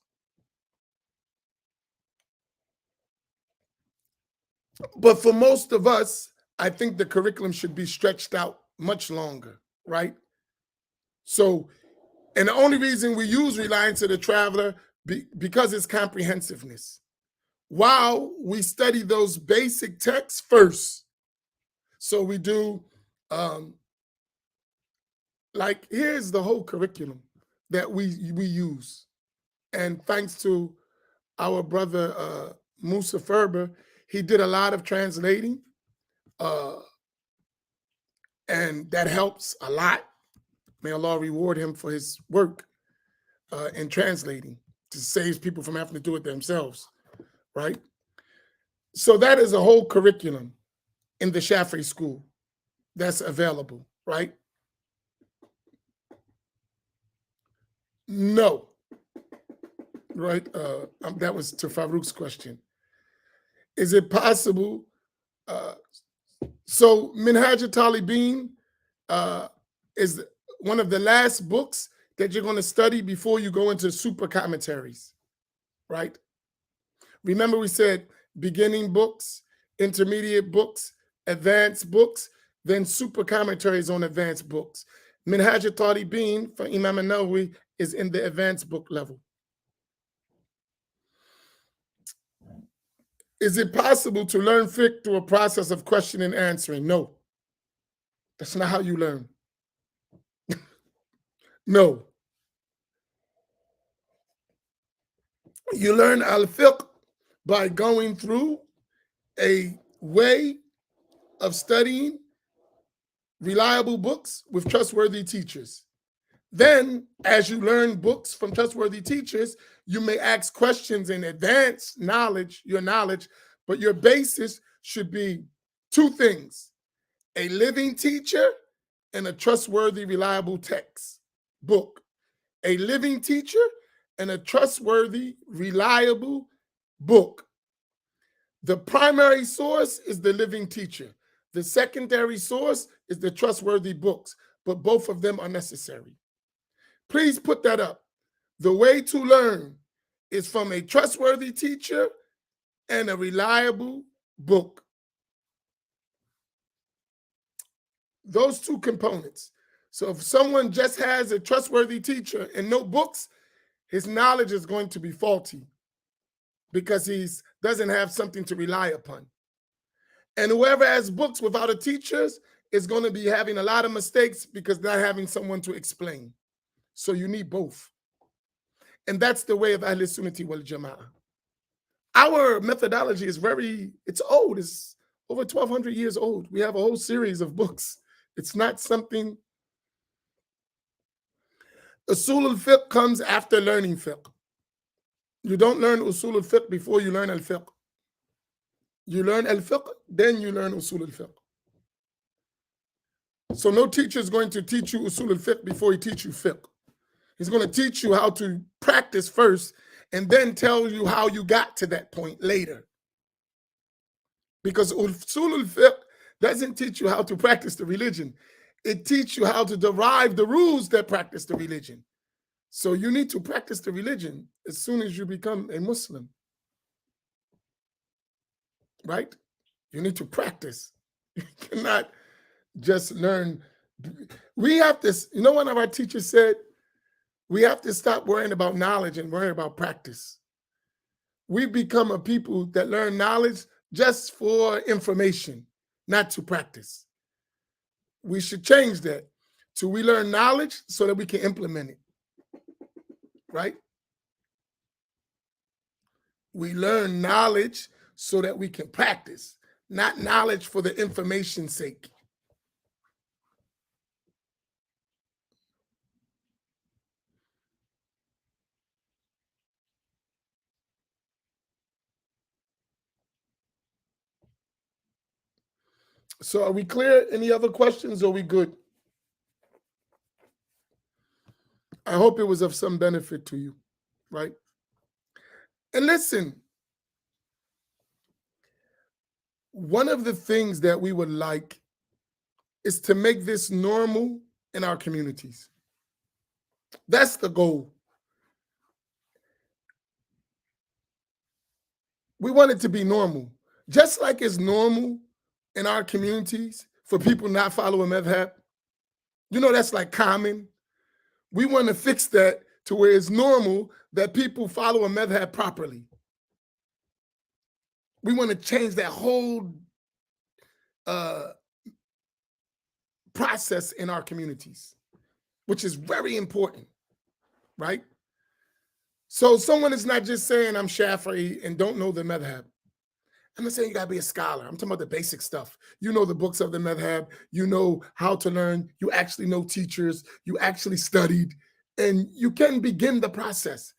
But for most of us, I think the curriculum should be stretched out much longer, right? So, and the only reason we use Reliance of the Traveler because it's comprehensiveness. While we study those basic texts first. So we do, like, here's the whole curriculum that we use. And thanks to our brother Musa Ferber, he did a lot of translating, and that helps a lot. May Allah reward him for his work in translating to save people from having to do it themselves, right? So that is a whole curriculum in the Shafi'i school that's available, right? No, right? That was to Farouk's question. Is it possible? So Minhaj al-Talibin is one of the last books that you're going to study before you go into super commentaries, right? Remember we said beginning books, intermediate books, advanced books, then super commentaries on advanced books. Minhaj al-Talibin from Imam an-Nawawi is in the advanced book level. Is it possible to learn fiqh through a process of question and answering? No. That's not how you learn. No. You learn al-fiqh by going through a way of studying reliable books with trustworthy teachers. Then, as you learn books from trustworthy teachers, you may ask questions and advance your knowledge, but your basis should be two things: a living teacher and a trustworthy, reliable text book. A living teacher and a trustworthy, reliable book. The primary source is the living teacher. The secondary source is the trustworthy books, but both of them are necessary. Please put that up. The way to learn is from a trustworthy teacher and a reliable book. Those two components. So if someone just has a trustworthy teacher and no books, his knowledge is going to be faulty because he doesn't have something to rely upon. And whoever has books without a teacher is going to be having a lot of mistakes because not having someone to explain. So you need both. And that's the way of Ahl Sunnati wal Jama'ah. Our methodology is it's old. It's over 1,200 years old. We have a whole series of books. It's not something. Usul al-fiqh comes after learning fiqh. You don't learn usul al-fiqh before you learn al-fiqh. You learn al-fiqh, then you learn usul al-fiqh. So no teacher is going to teach you usul al-fiqh before he teaches you fiqh. He's going to teach you how to practice first and then tell you how you got to that point later. Because usul al-fiqh doesn't teach you how to practice the religion. It teaches you how to derive the rules that practice the religion. So you need to practice the religion as soon as you become a Muslim. Right? You need to practice. You cannot just learn. We have to, one of our teachers said, we have to stop worrying about knowledge and worrying about practice. We've become a people that learn knowledge just for information, not to practice. we should change that to we learn knowledge so that we can implement it, right? We learn knowledge so that we can practice, not knowledge for the information's sake. So are we clear? Any other questions? Or are we good? I hope it was of some benefit to you, right? And listen, one of the things that we would like is to make this normal in our communities. That's the goal. We want it to be normal. Just like it's normal in our communities for people not following madhab. You know, that's like common. We want to fix that to where it's normal that people follow a madhab properly. We want to change that whole process in our communities, which is very important, right? So someone is not just saying I'm Shafi'i and don't know the madhab. I'm not saying you gotta be a scholar. I'm talking about the basic stuff. You know the books of the madhab. You know how to learn. You actually know teachers. You actually studied, and you can begin the process.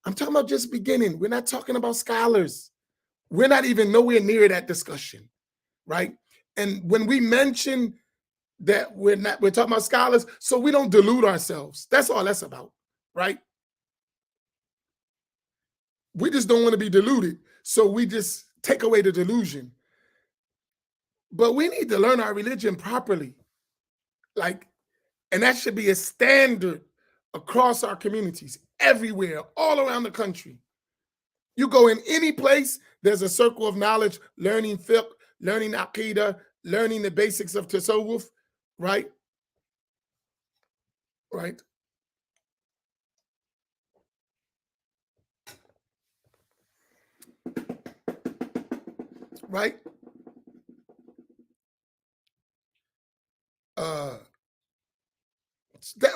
I'm talking about just beginning. We're not talking about scholars. We're not even nowhere near that discussion, right? And when we mention that we're talking about scholars, so we don't delude ourselves. That's all that's about, right? We just don't want to be deluded. So we just take away the delusion. But we need to learn our religion properly. And that should be a standard across our communities, everywhere, all around the country. You go in any place, there's a circle of knowledge, learning fiqh, learning aqidah, learning the basics of tasawwuf, right? Right? Right?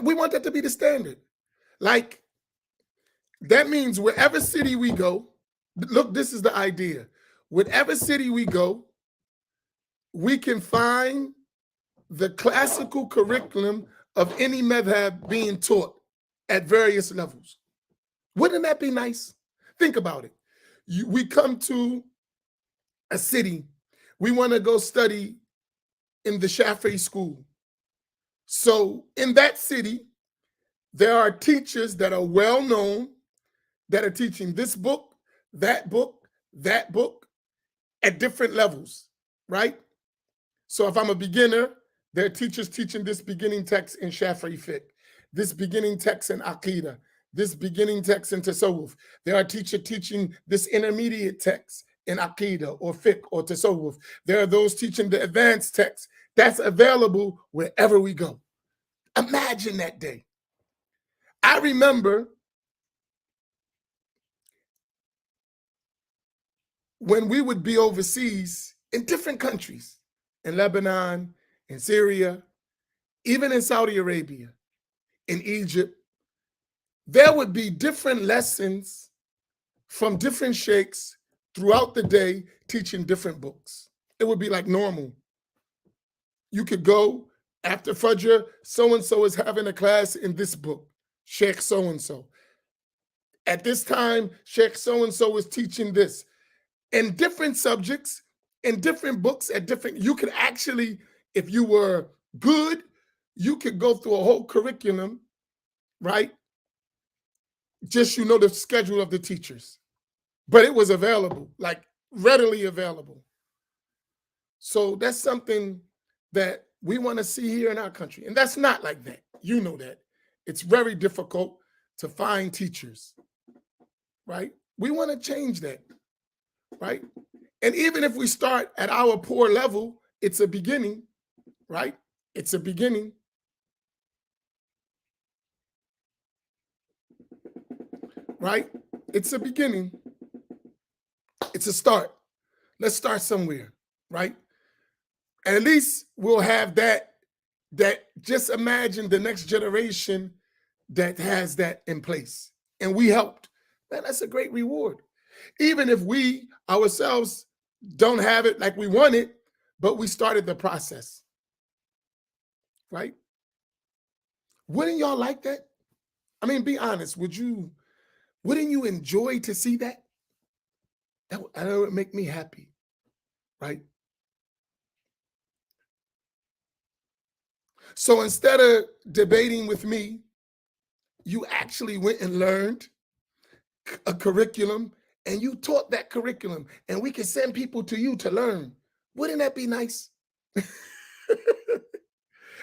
We want that to be the standard. Like, that means wherever city we go, look, this is the idea. Whatever city we go, we can find the classical curriculum of any madhab being taught at various levels. Wouldn't that be nice? Think about it. We come to a city, we want to go study in the Shafi'i school. So in that city, there are teachers that are well known that are teaching this book, that book, that book at different levels, right? So if I'm a beginner, there are teachers teaching this beginning text in Shafi'i fiqh, this beginning text in Aqidah, this beginning text in Tasawwuf. There are teachers teaching this intermediate text in Aqidah or fiqh or Tasawwuf. There are those teaching the advanced text. That's available wherever we go. Imagine that day. I remember when we would be overseas in different countries, in Lebanon, in Syria, even in Saudi Arabia, in Egypt, there would be different lessons from different sheikhs throughout the day teaching different books. It would be like normal. You could go after Fajr, so-and-so is having a class in this book, Sheikh so-and-so. At this time, Sheikh so-and-so is teaching this. In different subjects, in different books, you could actually, if you were good, you could go through a whole curriculum, right? Just the schedule of the teachers. But it was available, like readily available. So that's something that we want to see here in our country. And that's not like that. You know that. It's very difficult to find teachers, right? We want to change that, right? And even if we start at our poor level, it's a beginning, right? It's a beginning. Right? It's a beginning. It's a start. Let's start somewhere, right? And at least we'll have that that just imagine the next generation that has that in place. And we helped. Man, that's a great reward. Even if we ourselves don't have it like we want it, but we started the process, right? Wouldn't y'all like that? I mean, be honest. Wouldn't you enjoy to see that? That would make me happy, right? So instead of debating with me, you actually went and learned a curriculum and you taught that curriculum, and we can send people to you to learn. Wouldn't that be nice?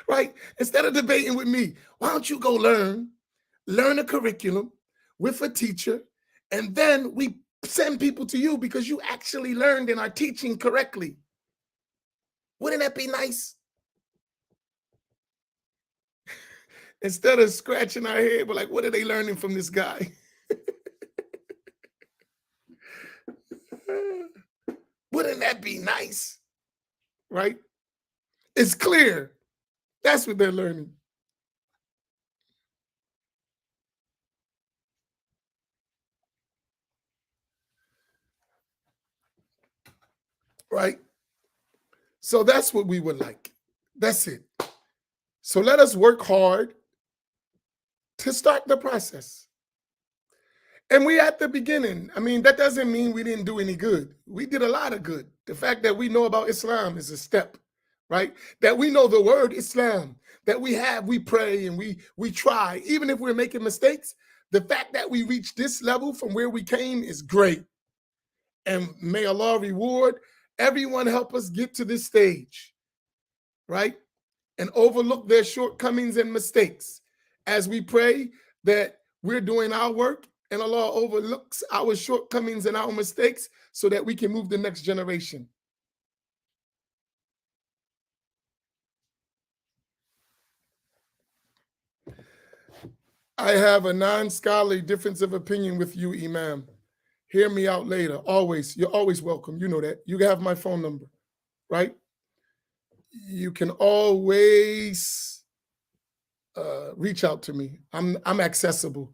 Right? Instead of debating with me, why don't you go learn a curriculum with a teacher, and then we send people to you because you actually learned and are teaching correctly. Wouldn't that be nice? Instead of scratching our head, we're like, what are they learning from this guy? Wouldn't that be nice? Right? It's clear. That's what they're learning. Right? So that's what we would like. That's it. So let us work hard to start the process. And we at the beginning. I mean, that doesn't mean we didn't do any good. We did a lot of good. The fact that we know about Islam is a step, right? That we know the word Islam, that we pray and we try. Even if we're making mistakes, the fact that we reached this level from where we came is great. And may Allah reward everyone, help us get to this stage, right? And overlook their shortcomings and mistakes as we pray that we're doing our work and Allah overlooks our shortcomings and our mistakes so that we can move the next generation. I have a non-scholarly difference of opinion with you, Imam. Hear me out later. Always, you're always welcome. You know that. You have my phone number, right? You can always reach out to me. I'm accessible.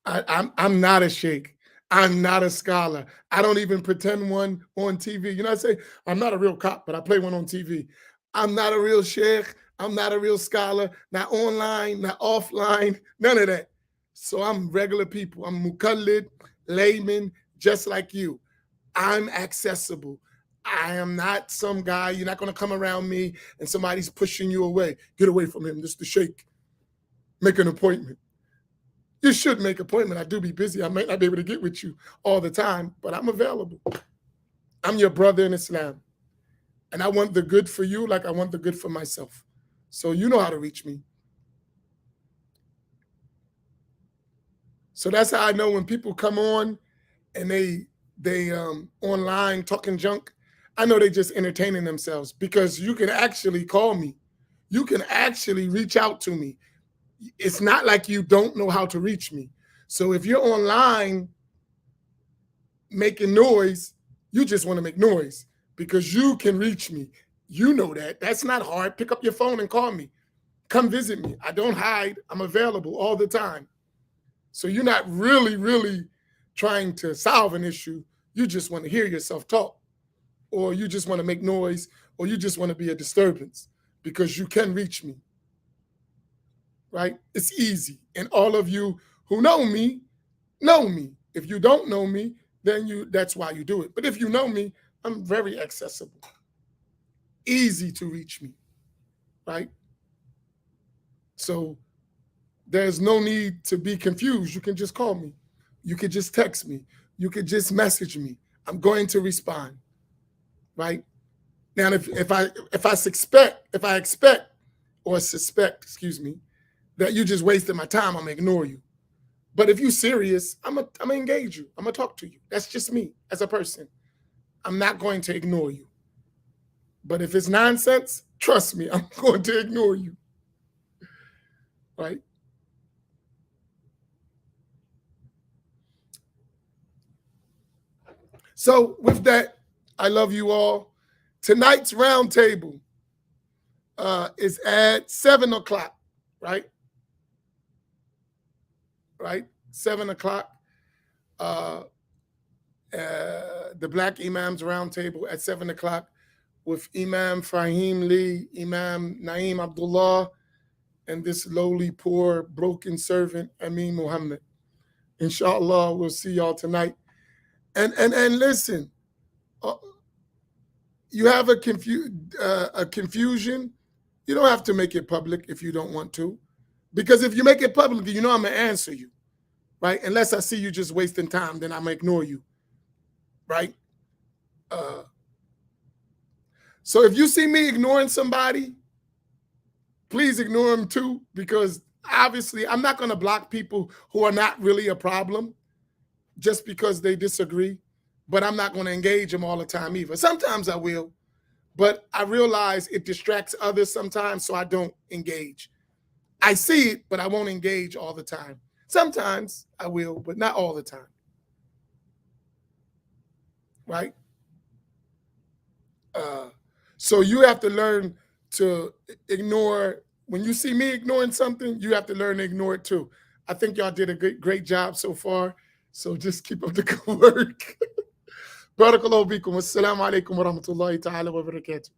I'm not a sheikh. I'm not a scholar. I don't even pretend one on TV. You know, I say I'm not a real cop, but I play one on TV. I'm not a real sheikh. I'm not a real scholar. Not online, not offline, none of that. So I'm regular people. I'm mukallid, layman, just like you. I'm accessible. I am not some guy. You're not going to come around me and somebody's pushing you away. Get away from him. This is the sheikh. Make an appointment. You should make an appointment. I do be busy. I might not be able to get with you all the time, but I'm available. I'm your brother in Islam. And I want the good for you like I want the good for myself. So you know how to reach me. So that's how I know when people come on and they online talking junk, I know they just entertaining themselves, because you can actually call me. You can actually reach out to me. It's not like you don't know how to reach me. So if you're online making noise, you just want to make noise because you can reach me. You know that. That's not hard. Pick up your phone and call me. Come visit me. I don't hide. I'm available all the time. So you're not really trying to solve an issue. You just want to hear yourself talk, or you just want to make noise, or you just want to be a disturbance, because you can reach me. Right? It's easy. And all of you who know me know me. If you don't know me, then that's why you do it. But if you know me, I'm very accessible. Easy to reach me. Right? So there's no need to be confused. You can just call me. You could just text me. You could just message me. I'm going to respond. Right? Now, if I expect or suspect, excuse me, that you just wasted my time, I'm gonna ignore you. But if you're serious, I'm gonna engage you. I'm gonna talk to you. That's just me as a person. I'm not going to ignore you. But if it's nonsense, trust me, I'm going to ignore you. Right? So with that, I love you all. Tonight's roundtable is at 7 o'clock, right? Right? 7 o'clock. The Black Imams Roundtable at 7 o'clock with Imam Fahim Lee, Imam Naeem Abdullah, and this lowly, poor, broken servant, Amin Muhammad. Inshallah, we'll see y'all tonight. And listen, you have a confusion. You don't have to make it public if you don't want to, because if you make it public, you know I'm gonna answer you, right? Unless I see you just wasting time, then I'm gonna ignore you, right? So if you see me ignoring somebody, please ignore them too, because obviously I'm not gonna block people who are not really a problem just because they disagree, but I'm not gonna engage them all the time either. Sometimes I will, but I realize it distracts others sometimes, so I don't engage. I see it, but I won't engage all the time. Sometimes I will, but not all the time. Right? So you have to learn to ignore. When you see me ignoring something, you have to learn to ignore it too. I think y'all did a great job so far. So just keep up the good work. Barakallahu bikum. Assalamu alaikum wa rahmatullahi ta'ala wa barakatuh.